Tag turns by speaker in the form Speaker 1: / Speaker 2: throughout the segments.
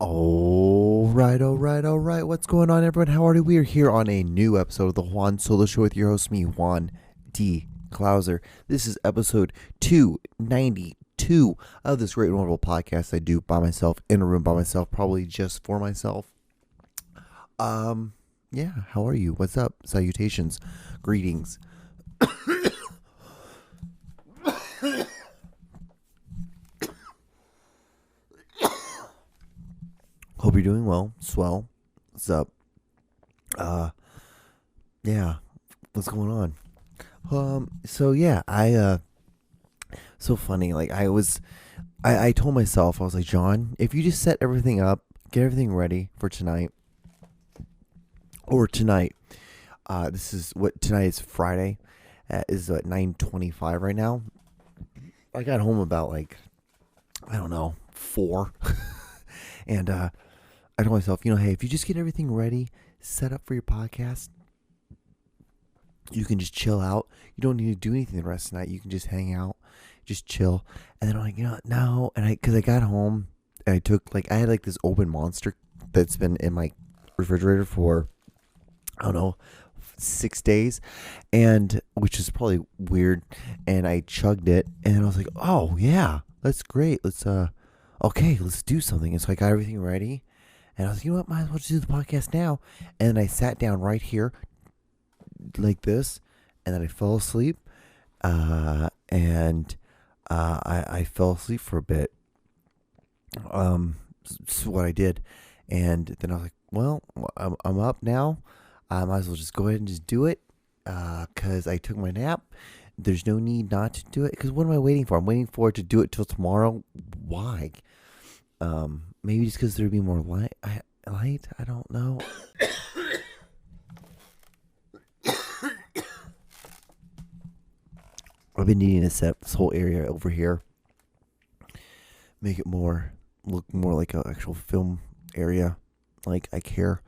Speaker 1: All right. What's going on, everyone? How are you? We are here on a new episode of the Juan Solo Show with your host, me, Juan D. Klauser. This is episode 292 of this great and wonderful podcast I do by myself, in a room by myself, probably just for myself. Yeah, how are you? What's up? Salutations, greetings. Hope you're doing well. Swell. What's up? Yeah. What's going on? So funny. Like I told myself, I was like, John, if you just set everything up, get everything ready for tonight, this is what tonight is Friday, is at 9:25 right now. I got home about I don't know, 4, and I told myself, hey, if you just get everything ready, set up for your podcast, you can just chill out. You don't need to do anything the rest of the night. You can just hang out, just chill. And then I'm like, no. And because I got home and I took, I had this open Monster that's been in my refrigerator for, I don't know, 6 days, and which is probably weird. And I chugged it, and then I was like, oh yeah, that's great. Let's do something. And so I got everything ready. And I was like, you know what, might as well just do the podcast now. And then I sat down right here like this, and then I fell asleep. I fell asleep for a bit. So what I did. And then I was like, well, I'm up now. I might as well just go ahead and just do it. Because I took my nap. There's no need not to do it. Because what am I waiting for? I'm waiting for it to do it till tomorrow. Why? Maybe just because there'd be more light. I don't know. I've been needing to set this whole area over here, make it look more like an actual film area. Like I care.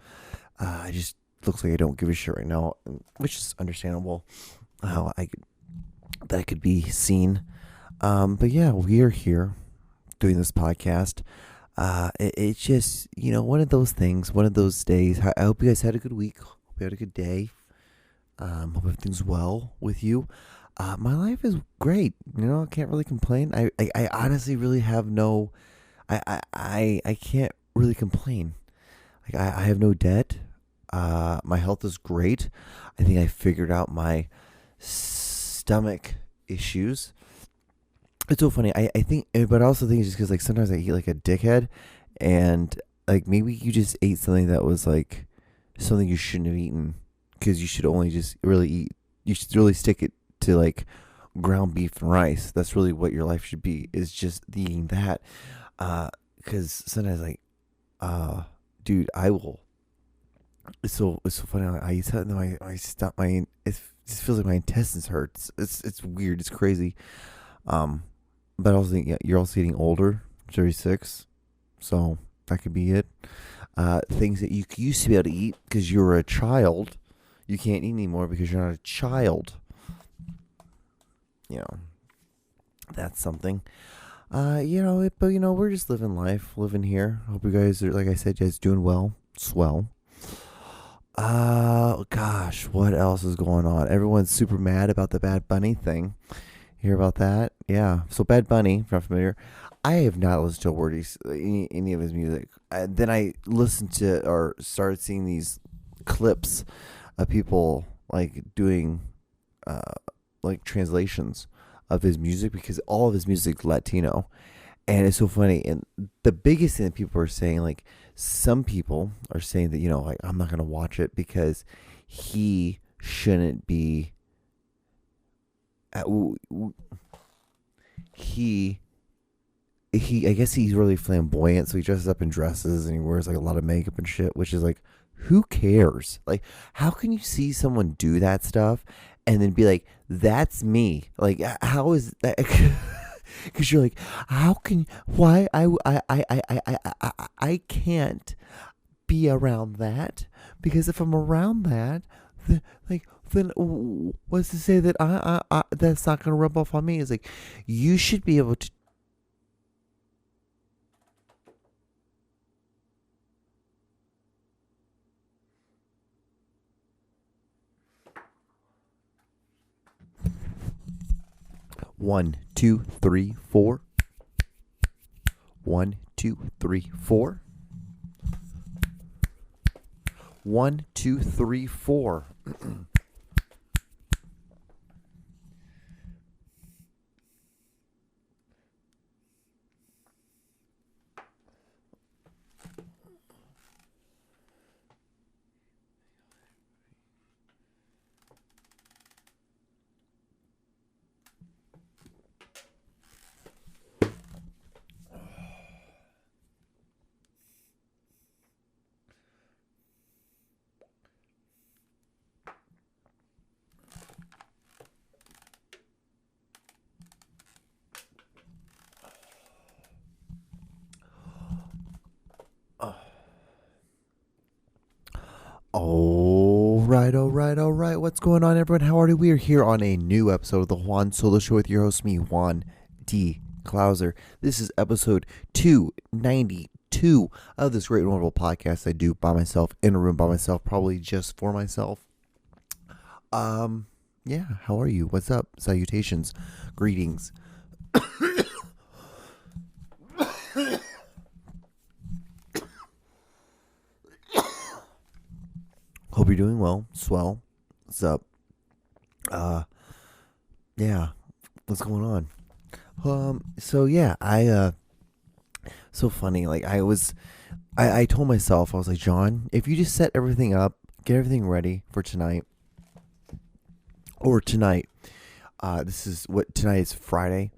Speaker 1: I just looks like I don't give a shit right now, which is understandable. How that could be seen. But yeah, we are here doing this podcast. It's just, one of those things, one of those days. I hope you guys had a good week. Hope you had a good day. Hope everything's well with you. My life is great. I can't really complain. I honestly really have no, I can't really complain. I have no debt. My health is great. I think I figured out my stomach issues. It's so funny. I think, but I also think it's just because sometimes I eat like a dickhead, and maybe you just ate something that was something you shouldn't have eaten, because you should only just really eat. You should really stick it to ground beef and rice. That's really what your life should be, is just eating that. Because sometimes dude, I will. It's so funny. I eat something, I stop it just feels like my intestines hurt. It's weird. It's crazy. But I also think you're also getting older, 36, so that could be it. Things that you used to be able to eat because you were a child, you can't eat anymore because you're not a child. That's something. But we're just living life, living here. Hope you guys are, like I said, you guys doing well, swell. Gosh, what else is going on? Everyone's super mad about the Bad Bunny thing. Hear about that? Yeah. So Bad Bunny, if you're not familiar, I have not listened to a word any of his music. Then I listened to or started seeing these clips of people doing translations of his music, because all of his music is Latino, and it's so funny. And the biggest thing that people are saying, some people are saying that I'm not gonna watch it because he shouldn't be. He I guess he's really flamboyant, so he dresses up in dresses and he wears a lot of makeup and shit, which is who cares? How can you see someone do that stuff and then be like, that's me? How is that? Because you're how can, why I can't be around that, because if I'm around that, then what's to say that I that's not gonna rub off on me? It's you should be able to 1, 2, 3, 4. 1, 2, 3, 4. 1, 2, 3, 4. All right. What's going on, everyone? How are you? We are here on a new episode of the Juan Solo Show with your host, me, Juan D. Klauser. This is episode 292 of this great and wonderful podcast I do by myself, in a room by myself, probably just for myself. Yeah, how are you? What's up? Salutations, greetings. Hope you're doing well. Swell. What's up? Yeah. What's going on? So yeah, so funny. Like I told myself, I was like, John, if you just set everything up, get everything ready for tonight, this is what tonight is Friday,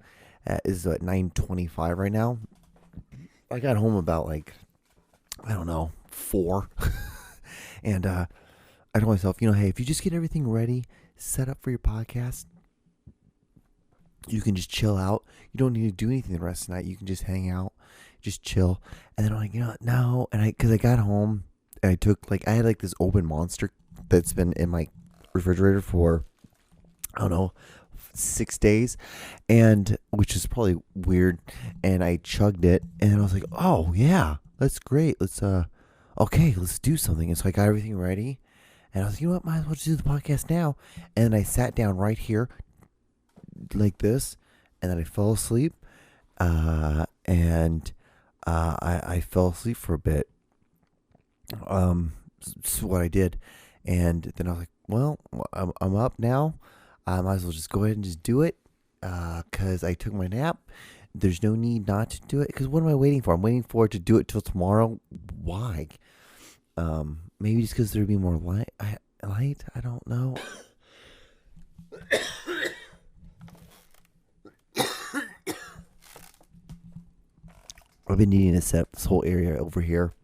Speaker 1: is at 9:25 right now. I got home about I don't know, 4. And, I told myself, hey, if you just get everything ready, set up for your podcast, you can just chill out. You don't need to do anything the rest of the night. You can just hang out, just chill. And then I'm like, no. And because I got home and I took, I had this open Monster that's been in my refrigerator for, I don't know, 6 days, and which is probably weird. And I chugged it, and then I was like, oh yeah, that's great. Let's do something. And so I got everything ready, and I was like, you know what, might as well just do the podcast now. And then I sat down right here like this, and then I fell asleep, and I fell asleep for a bit. That's what I did, and then I was like, well, I'm up now. I might as well just go ahead and just do it, because I took my nap. There's no need not to do it, because what am I waiting for? I'm waiting for it to do it till tomorrow. Why? Maybe just because there'd be more light. I don't know. I've been needing to set this whole area over here,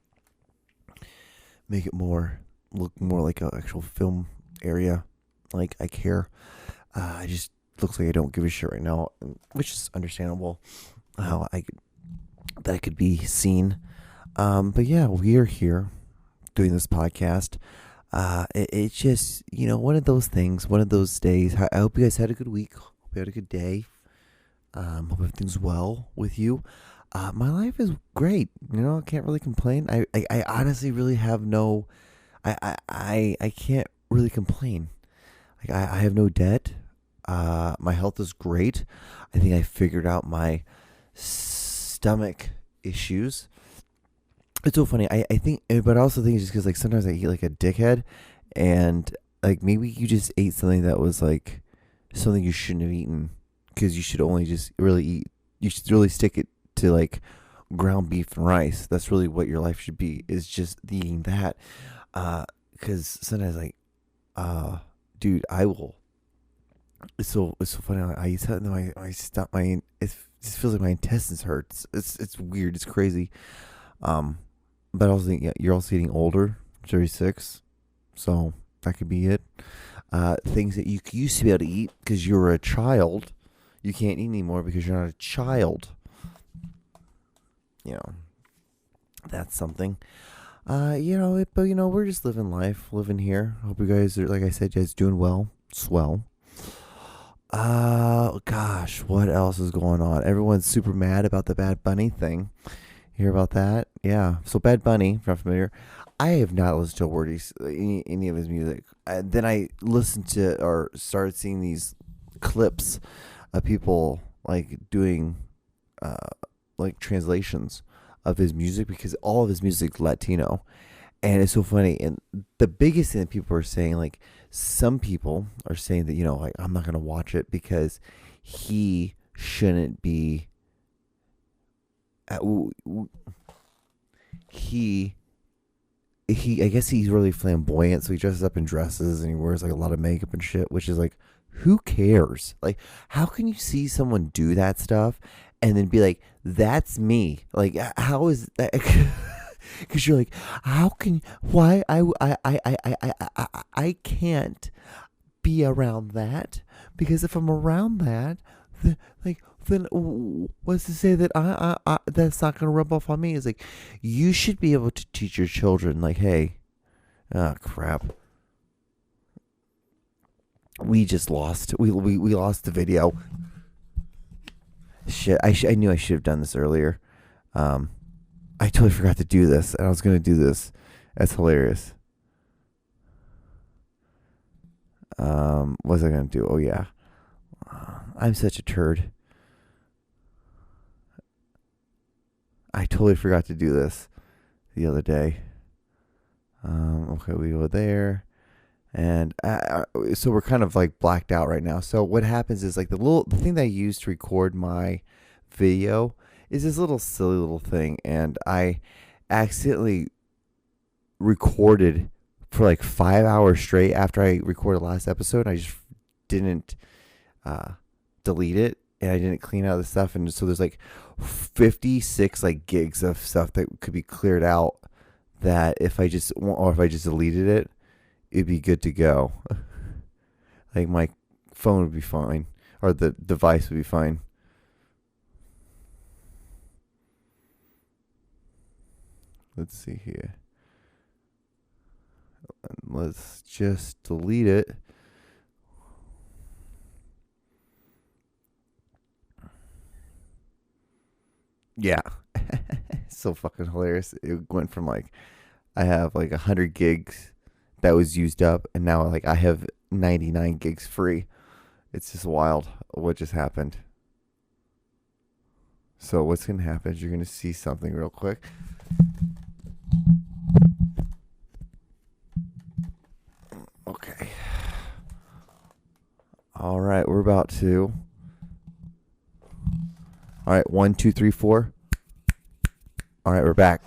Speaker 1: make it look more like an actual film area. Like I care. I just looks like I don't give a shit right now, which is understandable. How that could be seen. But yeah, we are here doing this podcast. It's just, one of those things, one of those days. I hope you guys had a good week. Hope you had a good day. Hope everything's well with you. My life is great. I can't really complain. I honestly really have no, I can't really complain. I have no debt. My health is great. I think I figured out my stomach issues. It's so funny. I think, but I also think it's just because sometimes I eat like a dickhead, and maybe you just ate something that was something you shouldn't have eaten, because you should only just really eat. You should really stick it to ground beef and rice. That's really what your life should be, is just eating that. Because sometimes dude, I will. It's so funny. I eat something, I stop it just feels like my intestines hurt. It's weird. It's crazy. But I was thinking, yeah, you're also getting older, 36, so that could be it. Things that you used to be able to eat because you were a child, you can't eat anymore because you're not a child. That's something. But we're just living life, living here. Hope you guys are, like I said, guys doing well. Swell. Gosh, what else is going on? Everyone's super mad about the Bad Bunny thing. Hear about that? Yeah. So Bad Bunny, if you're not familiar, I have not listened to a word any of his music. Then I listened to or started seeing these clips of people like doing like translations of his music, because all of his music is Latino. And it's so funny. And the biggest thing that people are saying, like, some people are saying that, like, I'm not going to watch it because he shouldn't be. He, I guess he's really flamboyant. So he dresses up in dresses and he wears, like, a lot of makeup and shit, which is like, who cares? Like, how can you see someone do that stuff and then be like, that's me? Like, how is that? Because you're like, how can, why, I can't be around that, because if I'm around that, then what's to say that I that's not going to rub off on me? It's like, you should be able to teach your children, like, hey, crap. We just lost, we lost the video. Shit, I knew I should have done this earlier. I totally forgot to do this, and I was going to do this. That's hilarious. What was I going to do? Oh, yeah. I'm such a turd. I totally forgot to do this the other day. Okay, we go there. And so we're kind of like blacked out right now. So what happens is, like, the thing that I use to record my video is this little silly little thing, and I accidentally recorded for like 5 hours straight after I recorded the last episode. I just didn't delete it, and I didn't clean out the stuff, and so there's like 56 like gigs of stuff that could be cleared out, that if I just deleted it, it'd be good to go. Like, my phone would be fine, or the device would be fine. Let's see here. Let's just delete it. Yeah. So fucking hilarious. It went from like, I have like 100 gigs that was used up, and now like I have 99 gigs free. It's just wild what just happened. So what's going to happen is you're going to see something real quick. Okay. All right, we're about to. All right, 1, 2, 3, 4. All right, we're back.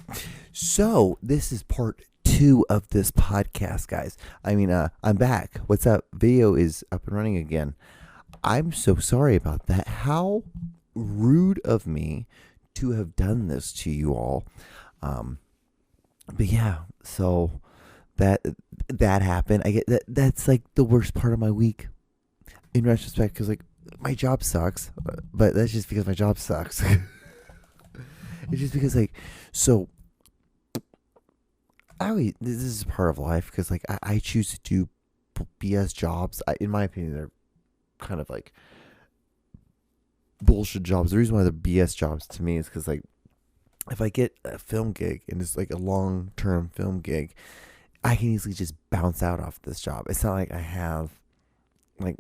Speaker 1: So this is part 2 of this podcast, guys. I mean, I'm back. What's up? Video is up and running again. I'm so sorry about that. How rude of me to have done this to you all. But yeah, so that happened. I get that. That's like the worst part of my week, in retrospect, because like my job sucks. But that's just because my job sucks. It's just because, like, so this is part of life, because like I choose to do BS jobs. In my opinion, they're kind of like bullshit jobs. The reason why they're BS jobs to me is because, like, if I get a film gig and it's like a long-term film gig, I can easily just bounce out off this job. It's not like I have like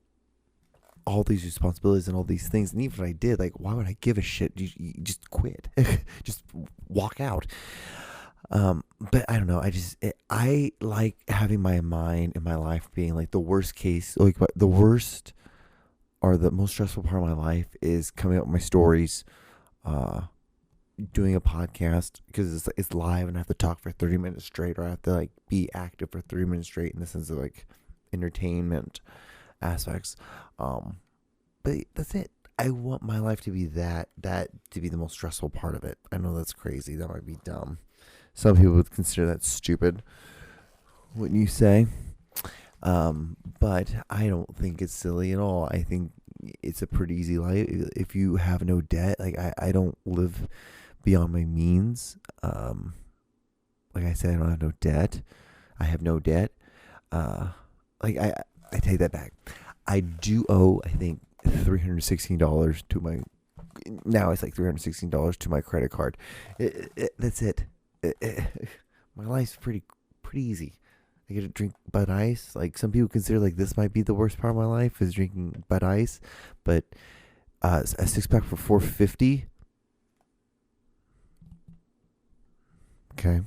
Speaker 1: all these responsibilities and all these things. And even if I did, like, why would I give a shit? You just quit. Just walk out. But I don't know. I like having my mind in my life being like the worst case, like the worst or the most stressful part of my life is coming up with my stories, doing a podcast, because it's live and I have to talk for 30 minutes straight, or I have to like be active for 30 minutes straight in the sense of like entertainment aspects. But that's it. I want my life to be that to be the most stressful part of it. I know that's crazy. That might be dumb. Some people would consider that stupid, wouldn't you say? But I don't think it's silly at all. I think it's a pretty easy life. If you have no debt, like I don't live beyond my means. Like I said, I don't have no debt. I have no debt. Like I take that back. I do owe, I think, $316 to my. Now it's like $316 to my credit card. That's it. My life's pretty easy. I get to drink Bud Ice. Like, some people consider like this might be the worst part of my life is drinking Bud Ice, but a 6-pack for $4.50. Okay.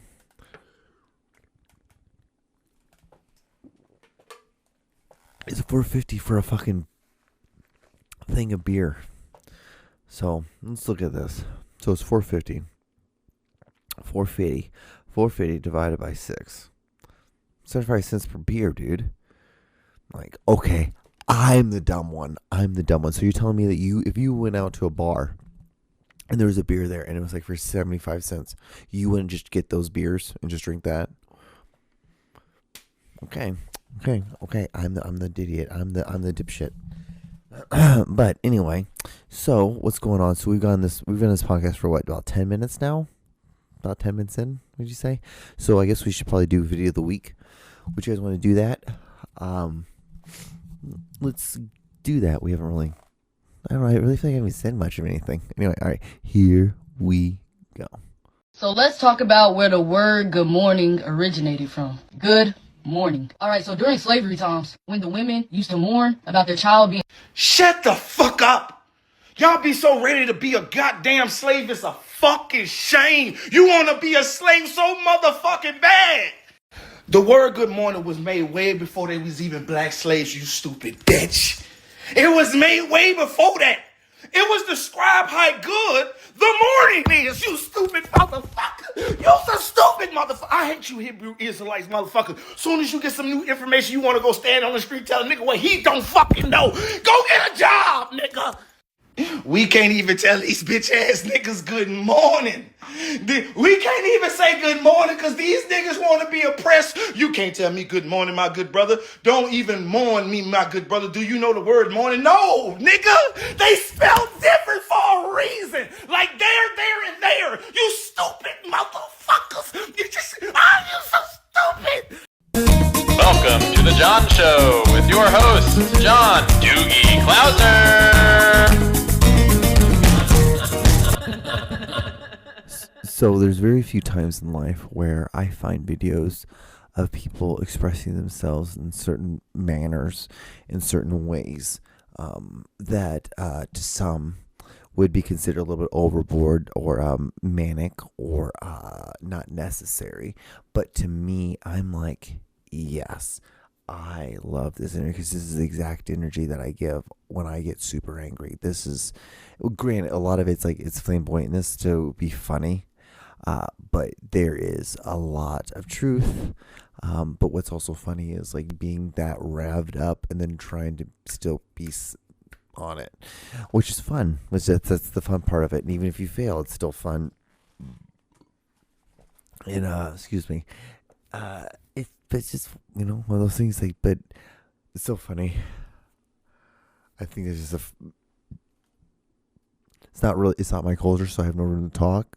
Speaker 1: It's $4.50 for a fucking thing of beer. So let's look at this. So it's $4.50. $4.50 divided by 6. 75 cents per beer, dude. Like, okay, I'm the dumb one. So you're telling me that if you went out to a bar and there was a beer there and it was like for 75 cents, you wouldn't just get those beers and just drink that? Okay. I'm the idiot. I'm the dipshit. But anyway, so what's going on? So we've done this podcast for what, about 10 minutes now? About 10 minutes in, would you say? So I guess we should probably do video of the week. Would you guys want to do that? Let's do that. We haven't really, I don't know, I really feel like I haven't said much of anything. Anyway, all right, here we go.
Speaker 2: So let's talk about where the word good morning originated from. Good morning. All right, so during slavery times, when the women used to mourn about their child being...
Speaker 3: Shut the fuck up. Y'all be so ready to be a goddamn slave. It's a fucking shame. You want to be a slave so motherfucking bad. The word good morning was made way before there was even black slaves, you stupid bitch. It was made way before that. It was described how good the morning is, you stupid motherfucker. You're so stupid motherfucker. I hate you Hebrew Israelites, motherfucker. Soon as you get some new information, you want to go stand on the street tell a nigga what he don't fucking know. Go get a job, nigga. We can't even tell these bitch ass niggas good morning. We can't even say good morning because these niggas want to be oppressed. You can't tell me good morning, my good brother. Don't even mourn me, my good brother. Do you know the word morning? No, nigga. They spell different for a reason. Like there, and there. You stupid motherfuckers. You so stupid.
Speaker 4: Welcome to The John Show with your host, John Doogie Klausner.
Speaker 1: So there's very few times in life where I find videos of people expressing themselves in certain manners, in certain ways, that to some would be considered a little bit overboard or manic or not necessary. But to me, I'm like, yes, I love this energy because this is the exact energy that I give when I get super angry. This is, granted, a lot of it's like it's flamboyantness to be funny. But there is a lot of truth. But what's also funny is like being that revved up and then trying to still be on it, which is fun. That's the fun part of it. And even if you fail, it's still fun. And excuse me. It's just, one of those things. Like, but it's so funny. I think it's just it's not my culture, so I have no room to talk.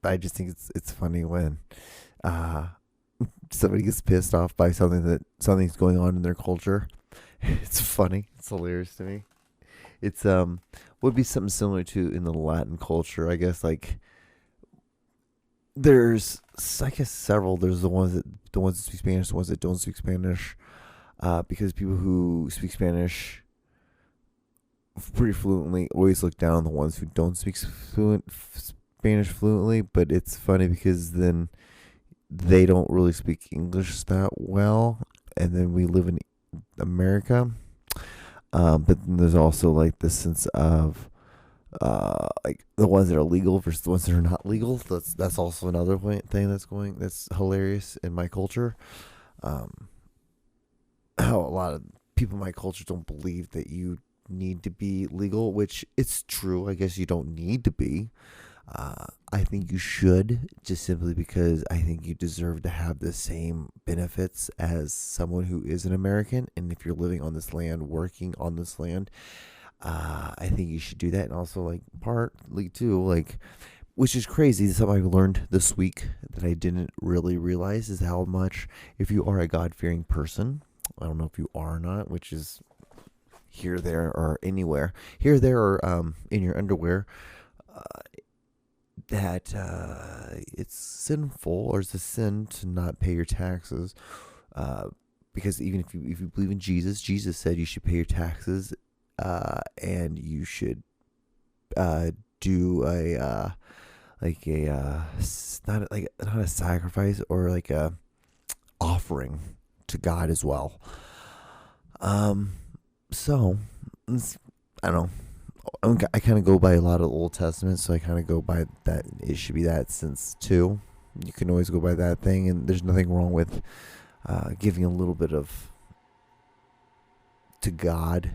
Speaker 1: I just think it's funny when somebody gets pissed off by something's going on in their culture. It's funny. It's hilarious to me. It's would be something similar to in the Latin culture, I guess. Like there's, I guess, several. There's the ones that speak Spanish, the ones that don't speak Spanish, because people who speak Spanish pretty fluently always look down on the ones who don't speak Spanish fluently. But it's funny because then they don't really speak English that well, and then we live in America. But then there's also like this sense of like the ones that are legal versus the ones that are not legal. That's also another thing that's hilarious in my culture. How a lot of people in my culture don't believe that you need to be legal, which it's true. I guess you don't need to be. I think you should, just simply because I think you deserve to have the same benefits as someone who is an American. And if you're living on this land, working on this land, I think you should do that. And also, like, partly too, like, which is crazy. Something I learned this week that I didn't really realize is how much, if you are a God-fearing person, I don't know if you are or not, which is here, there, or anywhere, here, there, or in your underwear, that it's sinful, or it's a sin to not pay your taxes, because even if you believe in Jesus said you should pay your taxes and you should do a not a sacrifice or like a offering to God as well. So I don't know. I kind of go by a lot of Old Testament, so I kind of go by that. It should be that since too. You can always go by that thing, and there's nothing wrong with giving a little bit of to God.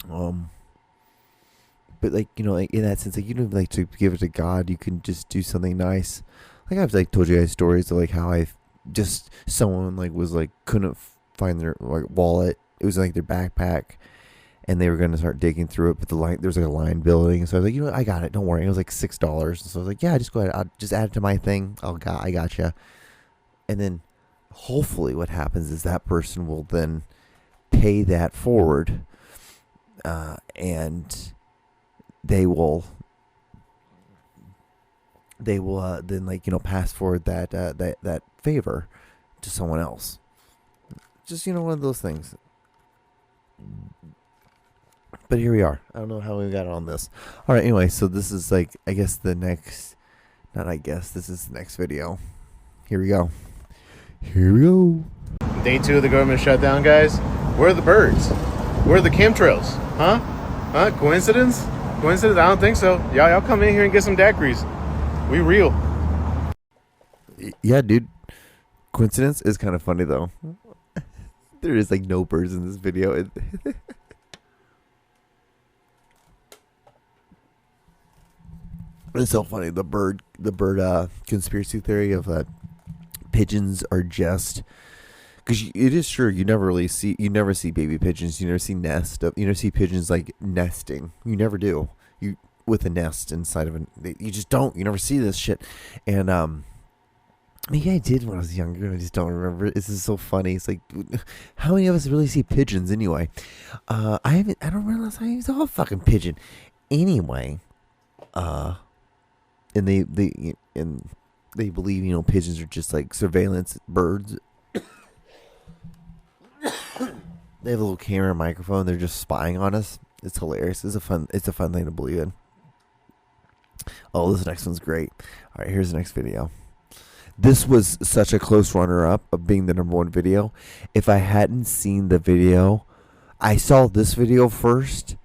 Speaker 1: But like, you know, like in that sense, like you don't like to give it to God. You can just do something nice. Like I've like told you guys stories of like how I just someone like was like couldn't find their like wallet. It was like their backpack, and they were gonna start digging through it, but the line there was like a line building. So I was like, you know what, I got it. Don't worry. It was like $6. So I was like, yeah, just go ahead. I'll just add it to my thing. I gotcha. And then hopefully what happens is that person will then pay that forward, and they will then like, you know, pass forward that favor to someone else. Just, you know, one of those things. But here we are. I don't know how we got on this. All right, anyway, so this is like, I guess this is the next video. Here we go.
Speaker 5: Day 2 of the government shutdown, guys. Where are the birds? Where are the chemtrails? Huh? Coincidence? I don't think so. Y'all come in here and get some daiquiris. We real.
Speaker 1: Yeah, dude. Coincidence is kind of funny though. There is like no birds in this video. It's so funny. The bird conspiracy theory of pigeons are just, because it is true. You never see baby pigeons. You never see you never see pigeons like nesting. You never do. You with a nest inside of you just don't. You never see this shit. And maybe I did when I was younger. I just don't remember. This is so funny. It's like, how many of us really see pigeons anyway? I don't realize I saw a fucking pigeon. Anyway, and they believe, you know, pigeons are just like surveillance birds. They have a little camera and microphone. They're just spying on us. It's hilarious. It's a fun thing to believe in. Oh, this next one's great. All right, here's the next video. This was such a close runner-up of being the #1 video. If I hadn't seen the video, I saw this video first,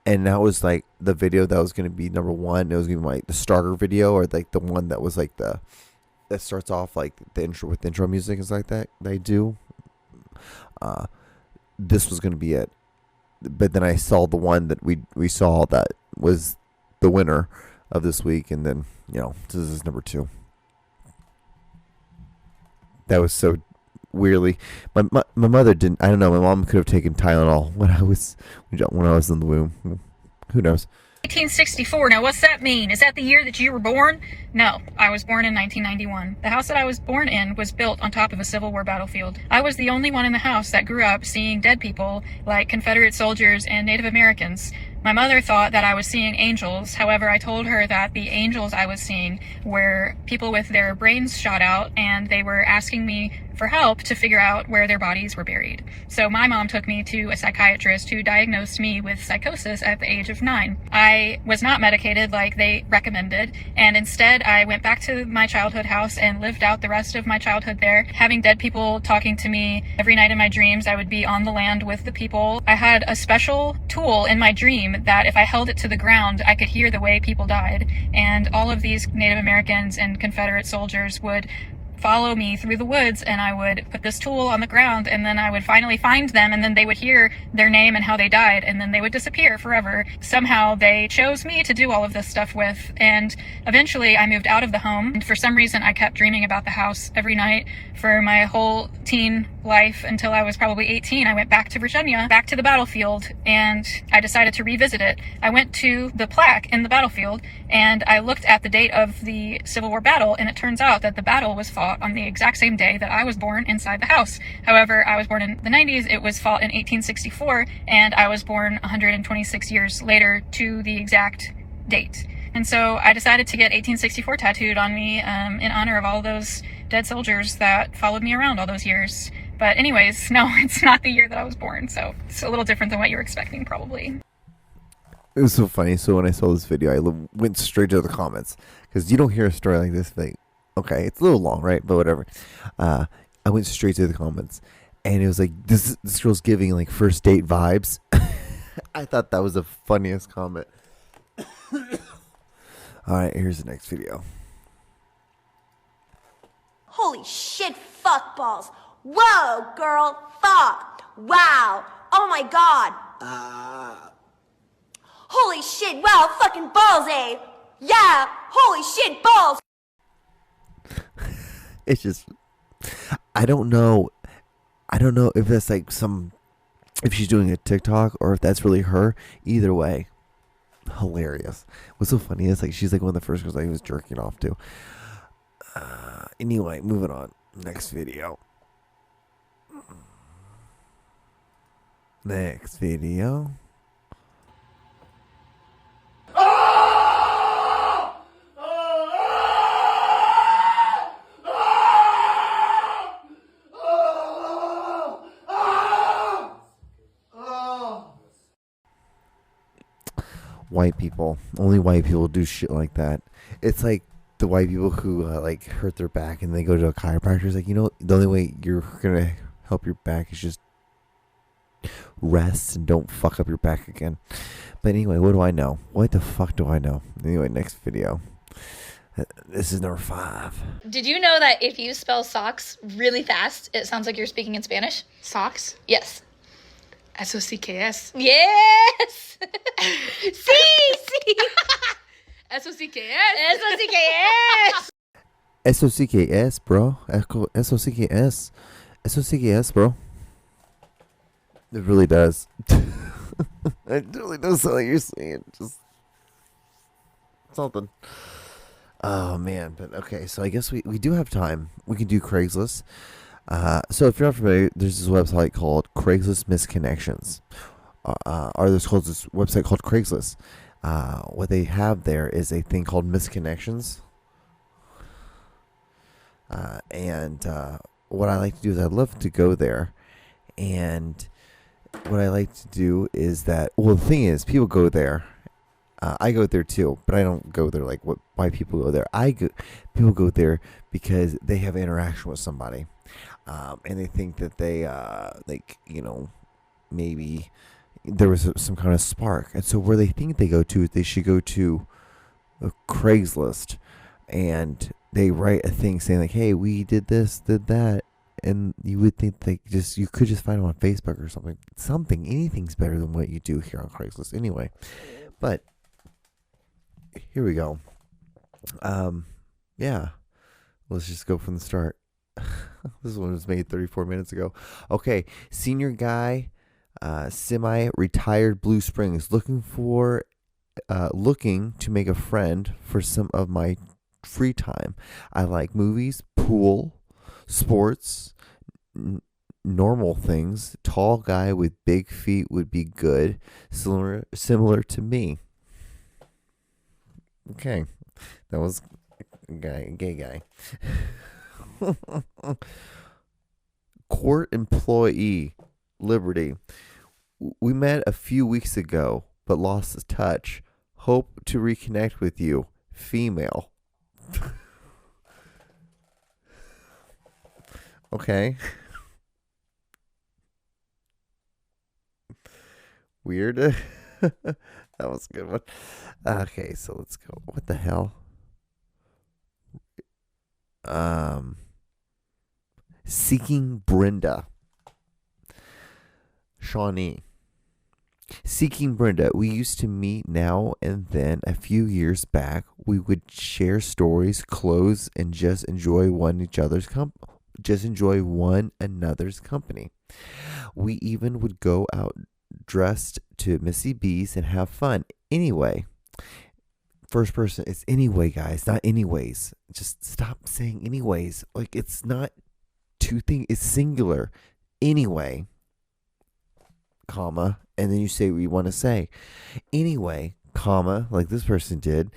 Speaker 1: and that was like the video that was going to be #1. It was going to be like the starter video, or like the one that was like that starts off like the intro with intro music is like that they do. This was going to be it, but then I saw the one that we saw that was the winner of this week, and then, you know, this is #2. That was so weirdly. My mother didn't. I don't know. My mom could have taken Tylenol when I was in the womb. Who knows?
Speaker 6: 1864. Now, what's that mean? Is that the year that you were born? No, I was born in 1991. The house that I was born in was built on top of a Civil War battlefield. I was the only one in the house that grew up seeing dead people like Confederate soldiers and Native Americans. My mother thought that I was seeing angels. However, I told her that the angels I was seeing were people with their brains shot out, and they were asking me for help to figure out where their bodies were buried. So my mom took me to a psychiatrist who diagnosed me with psychosis at the age of 9. I was not medicated like they recommended, and instead I went back to my childhood house and lived out the rest of my childhood there, having dead people talking to me. Every night in my dreams, I would be on the land with the people. I had a special tool in my dream that if I held it to the ground, I could hear the way people died. And all of these Native Americans and Confederate soldiers would follow me through the woods, and I would put this tool on the ground, and then I would finally find them, and then they would hear their name and how they died, and then they would disappear forever. Somehow they chose me to do all of this stuff with, and eventually I moved out of the home. And for some reason I kept dreaming about the house every night for my whole teen life until I was probably 18. I went back to Virginia, back to the battlefield, and I decided to revisit it. I went to the plaque in the battlefield, and I looked at the date of the Civil War battle, and it turns out that the battle was fought on the exact same day that I was born inside the house. However, I was born in the 90s. It was fought in 1864, and I was born 126 years later to the exact date. And so I decided to get 1864 tattooed on me in honor of all those dead soldiers that followed me around all those years. But anyways, no, it's not the year that I was born, so it's a little different than what you're expecting, probably.
Speaker 1: It was so funny. So when I saw this video, I went straight to the comments because you don't hear a story like this. Like, okay, it's a little long, right? But whatever. I went straight to the comments, and it was like this girl's giving like first date vibes. I thought that was the funniest comment. All right, here's the next video.
Speaker 7: Holy shit, fuck balls. Whoa, girl, fuck. Wow. Oh my god. Holy shit, wow, fucking balls, eh? Yeah, holy shit, balls.
Speaker 1: It's just, I don't know if that's like if she's doing a TikTok or if that's really her. Either way, hilarious. What's so funny is like she's like one of the first girls I was jerking off to. Anyway, moving on. Next video. Next video. White people. Only white people do shit like that. It's like the white people who like hurt their back and they go to a chiropractor. It's like, you know, the only way you're gonna help your back is just rest and don't fuck up your back again. But anyway, what do I know? What the fuck do I know? Anyway, next video. This is number 5.
Speaker 8: Did you know that if you spell socks really fast, it sounds like you're speaking in Spanish?
Speaker 9: Socks?
Speaker 8: Yes.
Speaker 9: S-O-C-K-S.
Speaker 8: Yes! Sí, sí!
Speaker 9: S-O-C-K-S.
Speaker 8: S-O-C-K-S.
Speaker 1: S-O-C-K-S, bro. S-O-C-K-S. S-O-C-K-S, bro. It really does. It really does sound like you're saying just something. Oh, man. But, okay, so I guess we do have time. We can do Craigslist. So if you're not familiar, there's this website called Craigslist Misconnections. Or there's this website called Craigslist. What they have there is a thing called misconnections. And what I like to do is I love to go there. And what I like to do is that, well, the thing is, people go there. I go there too, but I don't go there like why people go there. People go there because they have interaction with somebody. And they think that they, like, you know, maybe there was some kind of spark. And so where they think they go to, they should go to a Craigslist. And they write a thing saying like, hey, we did this, did that. And you would think you could just find them on Facebook or something. Anything's better than what you do here on Craigslist anyway. But here we go. Yeah. Let's just go from the start. This one was made 34 minutes ago. Okay. Senior guy, semi-retired Blue Springs, looking to make a friend for some of my free time. I like movies, pool, sports, normal things. Tall guy with big feet would be good. Similar to me. Okay. That was a gay guy. Court employee, Liberty. We met a few weeks ago, but lost touch. Hope to reconnect with you. Female. Okay. Weird. That was a good one. Okay, so let's go. What the hell? Seeking Brenda. Shawnee. Seeking Brenda. We used to meet now and then. A few years back, we would share stories, clothes, and just enjoy one another's company. We even would go out dressed to Missy B's and have fun. Anyway, first person, it's anyway, guys, not anyways. Just stop saying anyways. Like, it's not two things, it's singular. Anyway, comma, and then you say what you want to say. Anyway, comma, like this person did.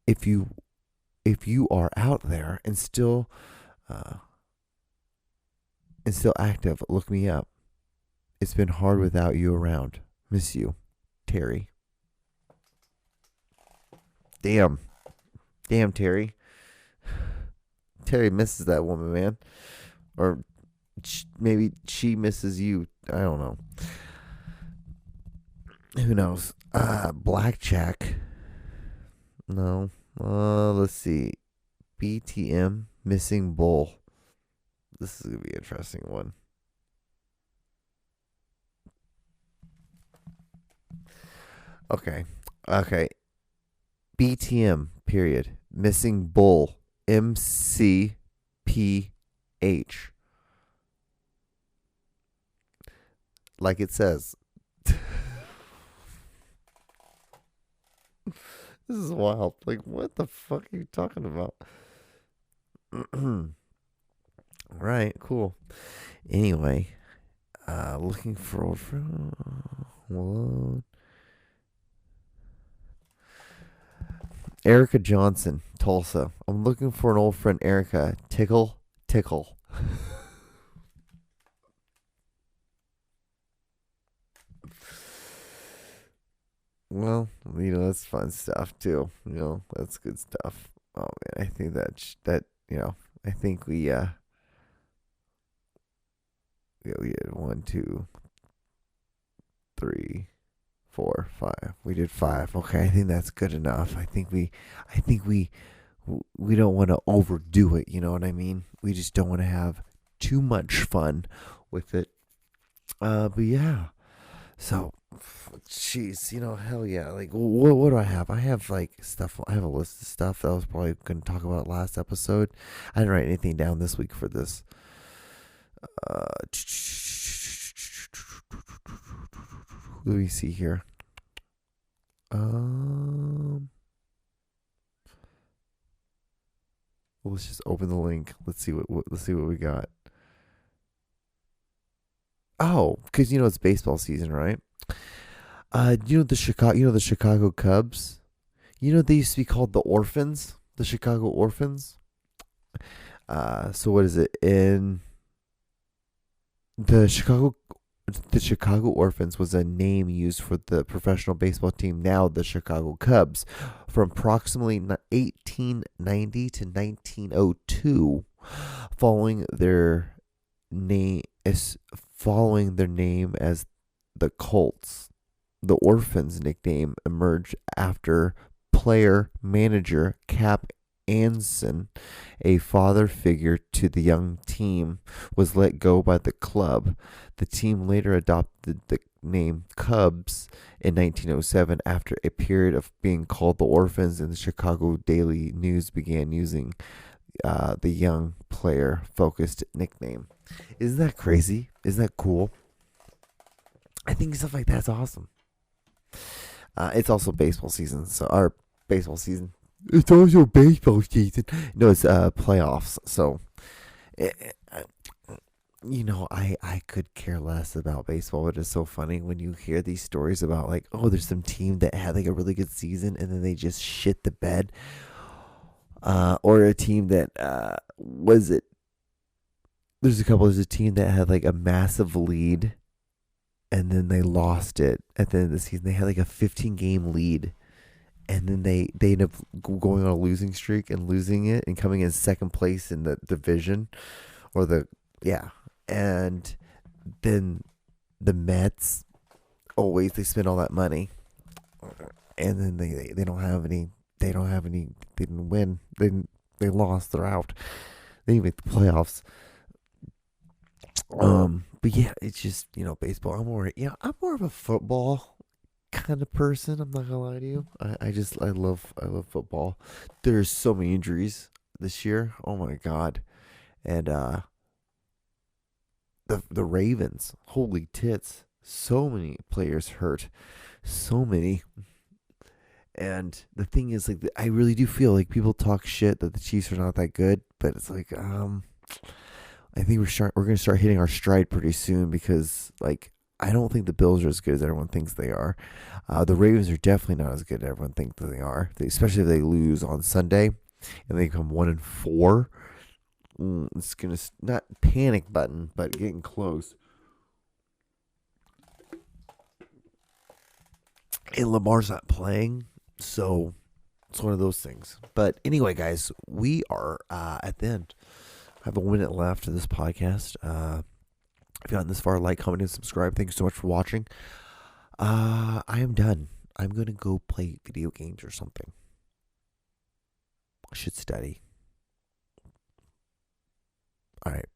Speaker 1: If you are out there and still and still active. Look me up. It's been hard without you around. Miss you, Terry. Damn, Terry. Terry misses that woman, man. Or maybe she misses you. I don't know. Who knows? Blackjack. No. Let's see. BTM missing bull. This is gonna be an interesting one. Okay. BTM period. Missing bull. MCPH. Like it says. This is wild. Like, what the fuck are you talking about? All right, cool. Anyway, looking for old friend. Hold on. Erica Johnson, Tulsa. I'm looking for an old friend, Erica. Tickle. Well, that's fun stuff too. That's good stuff. Oh man, I think I think we did 1, 2, 3, 4, 5. We did 5. Okay, I think that's good enough. I think we don't want to overdo it. You know what I mean? We just don't want to have too much fun with it. But yeah. So, jeez, hell yeah. Like, what do I have? I have like stuff. I have a list of stuff that I was probably going to talk about last episode. I didn't write anything down this week for this. Let me see here. Let's just open the link. Let's see what we got. Oh, because it's baseball season, right? The Chicago Cubs. They used to be called the Orphans, the Chicago Orphans. So what is it in the Chicago Orphans was a name used for the professional baseball team, now the Chicago Cubs, from approximately 1890 to 1902, following their name as the Colts. The Orphans nickname emerged after player manager Cap Anson, a father figure to the young team, was let go by the club. The team later adopted the name Cubs in 1907 after a period of being called the Orphans, and the Chicago Daily News began using the young player focused nickname. Isn't that crazy? Isn't that cool? I think stuff like that's awesome. It's also baseball season, so our baseball season. It's also baseball season. No, it's playoffs. So, I could care less about baseball, but it's so funny when you hear these stories about like, oh, there's some team that had like a really good season and then they just shit the bed. Or a team that there's a team that had like a massive lead and then they lost it at the end of the season. They had like a 15-game lead, and then they end up going on a losing streak and losing it and coming in second place in the division, and then the Mets they spend all that money, and then they didn't win. They lost. They're out. They didn't make the playoffs. But yeah, it's just baseball. I'm more of a football kind of person. I'm not gonna lie to you. I love football. There's so many injuries this year. Oh my god, and the Ravens. Holy tits! So many players hurt. So many. And the thing is, like, I really do feel like people talk shit that the Chiefs are not that good, but it's like, I think we're going to start hitting our stride pretty soon, because, like, I don't think the Bills are as good as everyone thinks they are. The Ravens are definitely not as good as everyone thinks they are, especially if they lose on Sunday and they become 1-4. It's gonna not panic button, but getting close. And Lamar's not playing, so it's one of those things. But anyway, guys, we are at the end. I have a minute left of this podcast. If you've gotten this far, like, comment, and subscribe. Thank you so much for watching. I am done. I'm going to go play video games or something. I should study. All right.